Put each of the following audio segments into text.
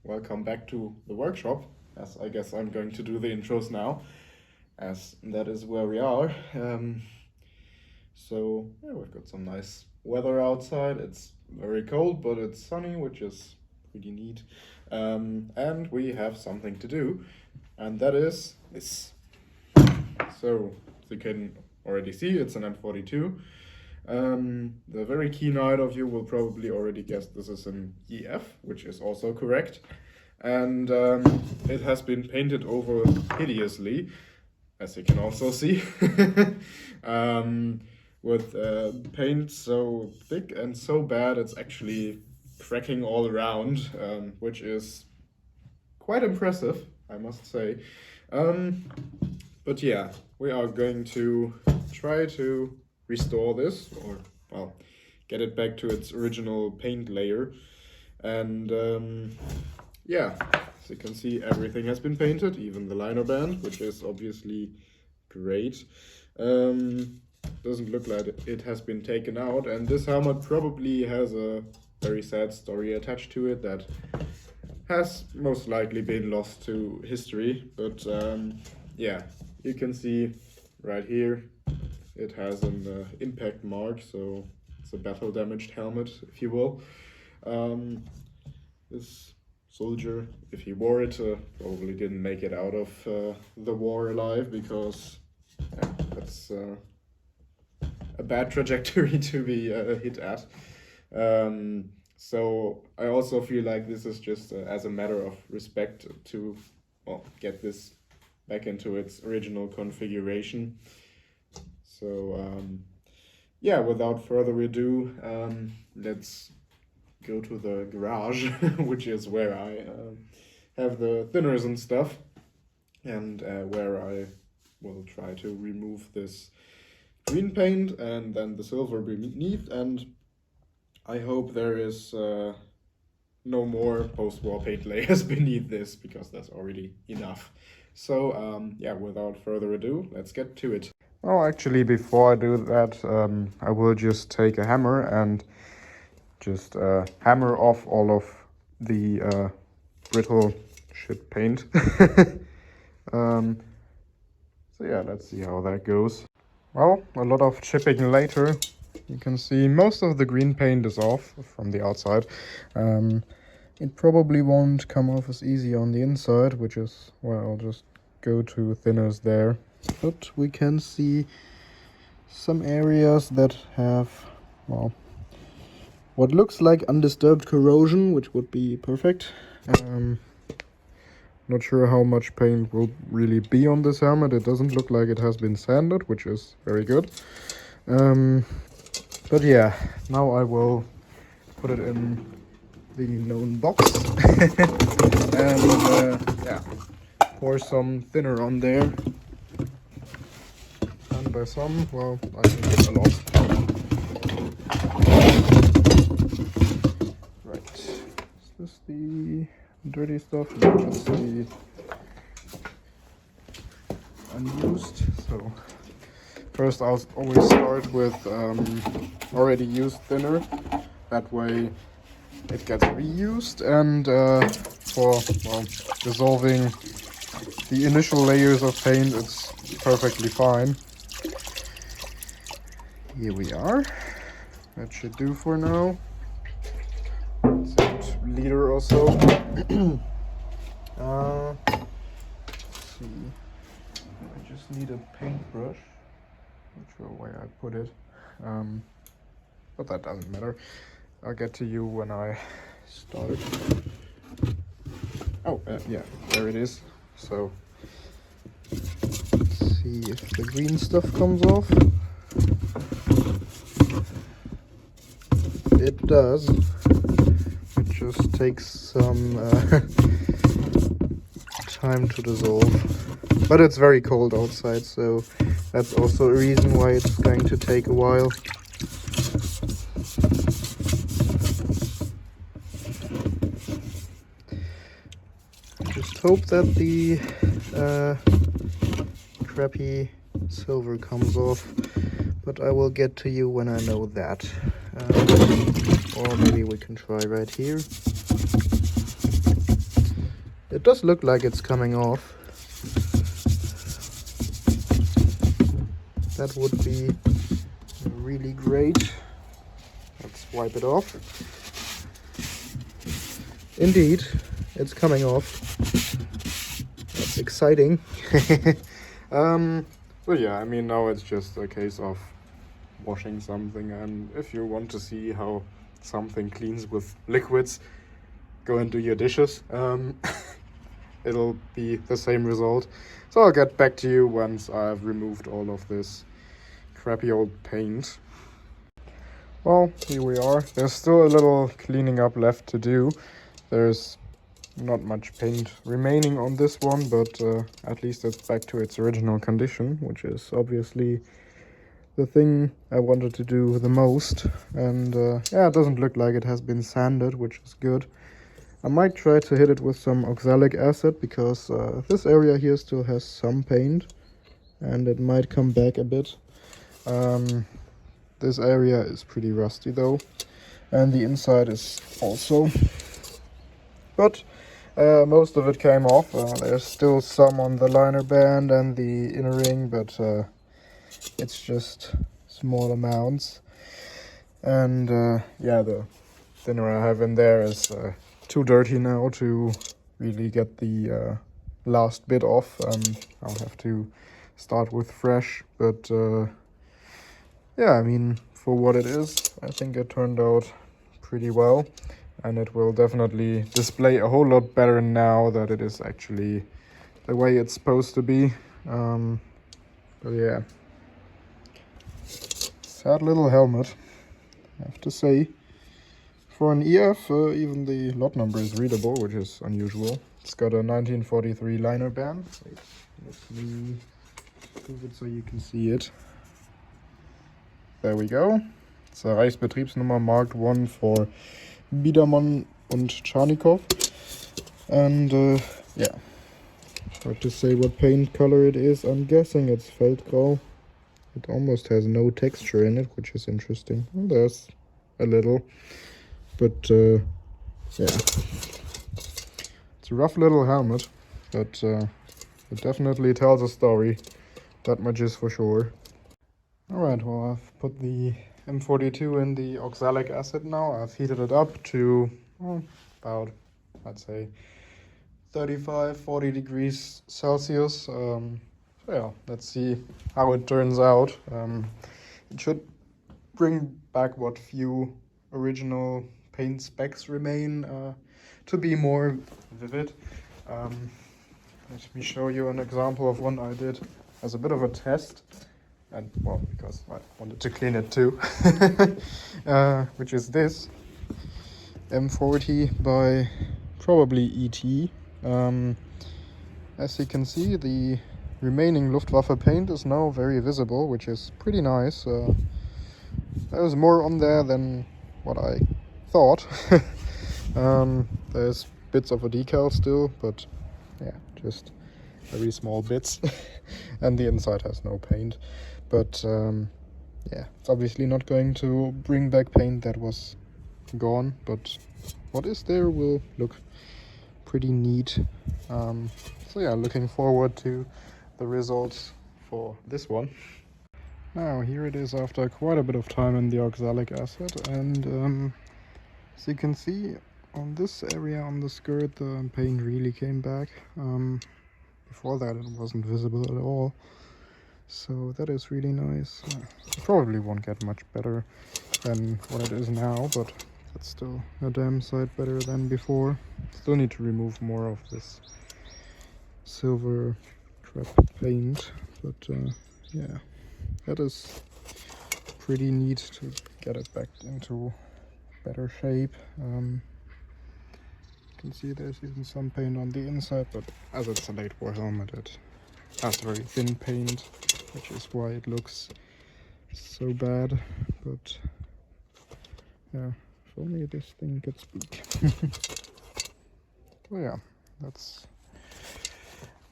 welcome back to the workshop, as I guess I'm going to do the intros now, as that is where we are. So yeah, we've got some nice weather outside. It's very cold, but it's sunny, which is pretty neat. And we have something to do, and that is this. So as you can already see, it's an M42. The very keen-eyed of you will probably already guess this is an EF, which is also correct. And it has been painted over hideously, as you can also see, with paint so thick and so bad it's actually cracking all around, which is quite impressive, I must say. But yeah, we are going to try to restore this, or well, get it back to its original paint layer. And yeah, as you can see, everything has been painted, even the liner band, which is obviously great. Doesn't look like it has been taken out, and this helmet probably has a very sad story attached to it that has most likely been lost to history. But yeah, you can see right here it has an impact mark, so it's a battle damaged helmet, if you will. This soldier, if he wore it, probably didn't make it out of the war alive, because yeah, that's a bad trajectory to be hit at. So I also feel like this is just as a matter of respect to, well, get this back into its original configuration. So yeah, without further ado, let's go to the garage, which is where I have the thinners and stuff, and where I will try to remove this green paint and then the silver beneath, and I hope there is no more post-war paint layers beneath this, because that's already enough. So yeah, without further ado, let's get to it. Oh, actually, before I do that, I will just take a hammer and just hammer off all of the brittle shit paint. So yeah, let's see how that goes. Well, a lot of chipping later, you can see most of the green paint is off from the outside. It probably won't come off as easy on the inside, which is why I'll just go to thinners there. But we can see some areas that have, well, what looks like undisturbed corrosion, which would be perfect. Not sure how much paint will really be on this helmet. It doesn't look like it has been sanded, which is very good. But yeah, now I will put it in the known box and yeah, pour some thinner on there. And by some, well, I think it's a lot. Right, is this the dirty stuff? No, that's the unused. So first I'll always start with already used thinner. That way it gets reused, and for, well, dissolving the initial layers of paint, it's perfectly fine. Here we are. That should do for now. It's a liter or so. Let's see. I just need a paintbrush. Not sure where I put it, but that doesn't matter. I'll get to you when I start. Oh, yeah, there it is. So let's see if the green stuff comes off. It does. It just takes some time to dissolve. But it's very cold outside, so that's also a reason why it's going to take a while. Just hope that the crappy silver comes off, but I will get to you when I know that. Or maybe we can try right here. it does look like it's coming off. That would be really great. Let's wipe it off. Indeed, it's coming off. That's exciting. But yeah, I mean, now it's just a case of washing something, and if you want to see how something cleans with liquids, go and do your dishes. It'll be the same result. So I'll get back to you once I've removed all of this crappy old paint. Well, here we are. There's still a little cleaning up left to do. There's not much paint remaining on this one, but at least it's back to its original condition, which is obviously the thing I wanted to do the most. And yeah, it doesn't look like it has been sanded, which is good. I might try to hit it with some oxalic acid, because this area here still has some paint and it might come back a bit. This area is pretty rusty though, and the inside is also, but most of it came off. There's still some on the liner band and the inner ring, but it's just small amounts. And yeah, the thinner I have in there is too dirty now to really get the last bit off. I'll have to start with fresh, but yeah, I mean, for what it is, I think it turned out pretty well, and it will definitely display a whole lot better now that it is actually the way it's supposed to be. But yeah, sad little helmet, I have to say. For an EF, even the lot number is readable, which is unusual. It's got a 1943 liner band. Wait, let me move it so you can see it. There we go. It's a Reichsbetriebsnummer marked 1 for Biedermann und Czarnikow. And yeah, hard to say what paint color it is. I'm guessing it's Feldgrau. It almost has no texture in it, which is interesting. Well, there's a little, but yeah, it's a rough little helmet, but it definitely tells a story. That much is for sure. Alright, well, I've put the M42 in the oxalic acid now. I've heated it up to about, I'd say, 35-40 degrees Celsius. So yeah, let's see how it turns out. It should bring back what few original paint specs remain to be more vivid. Let me show you an example of one I did as a bit of a test. And well, because I wanted to clean it too, which is this M40 by probably ET. As you can see, the remaining Luftwaffe paint is now very visible, which is pretty nice. There's more on there than what I thought. There's bits of a decal still, but yeah, just very small bits. And the inside has no paint. But yeah, it's obviously not going to bring back paint that was gone, but what is there will look pretty neat. So yeah, looking forward to the results for this one. Now here it is after quite a bit of time in the oxalic acid, and as you can see on this area on the skirt, the paint really came back. Before that it wasn't visible at all. So that is really nice. Probably won't get much better than what it is now, but that's still a damn sight better than before. Still need to remove more of this silver crap paint, but yeah, that is pretty neat to get it back into better shape. You can see there's even some paint on the inside, but as it's a late war helmet, it has very thin paint, which is why it looks so bad. But yeah, if only this thing could speak. So yeah, that's,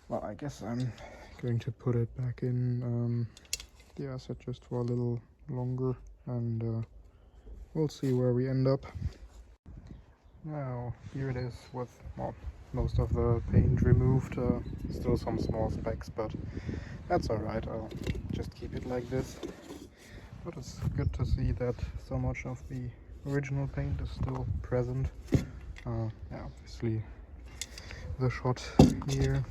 well, I guess I'm going to put it back in the acid just for a little longer, and we'll see where we end up. Now here it is with, well, most of the paint removed. Still some small specks, but that's alright. I'll just keep it like this. But it's good to see that so much of the original paint is still present. Yeah, obviously the shot here.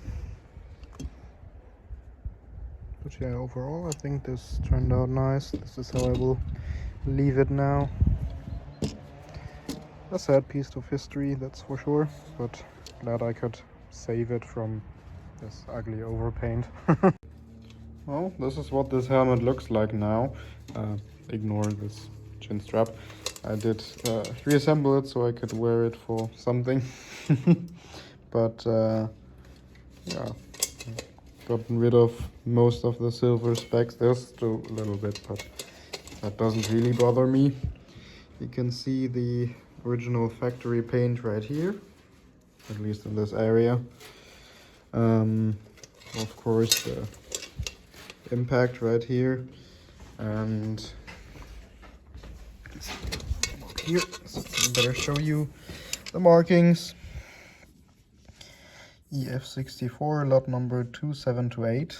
But yeah, overall I think this turned out nice. This is how I will leave it now. A sad piece of history, that's for sure, but glad I could save it from this ugly overpaint. Well, this is what this helmet looks like now. Ignore this chin strap. I did reassemble it so I could wear it for something. But yeah, gotten rid of most of the silver specks. There's still a little bit, but that doesn't really bother me. You can see the original factory paint right here, at least in this area. Of course, the impact right here, and here, so I better show you the markings. EF64, lot number 2728,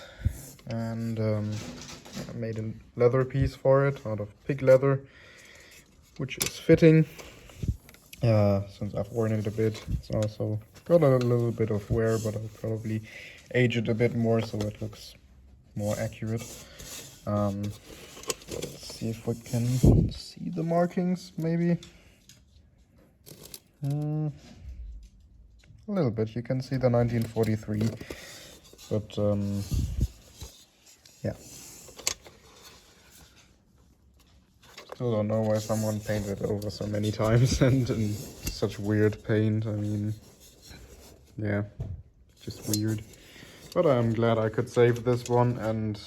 and I made a leather piece for it out of pig leather, which is fitting. Since I've worn it a bit, it's also got a little bit of wear, but I'll probably age it a bit more so it looks more accurate. Let's see if we can see the markings, maybe. A little bit, you can see the 1943, but yeah. Still don't know why someone painted it over so many times and in such weird paint. I mean, yeah, just weird. But I'm glad I could save this one and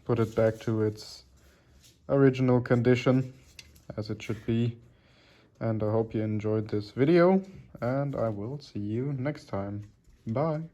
put it back to its original condition, as it should be. And I hope you enjoyed this video, and I will see you next time. Bye!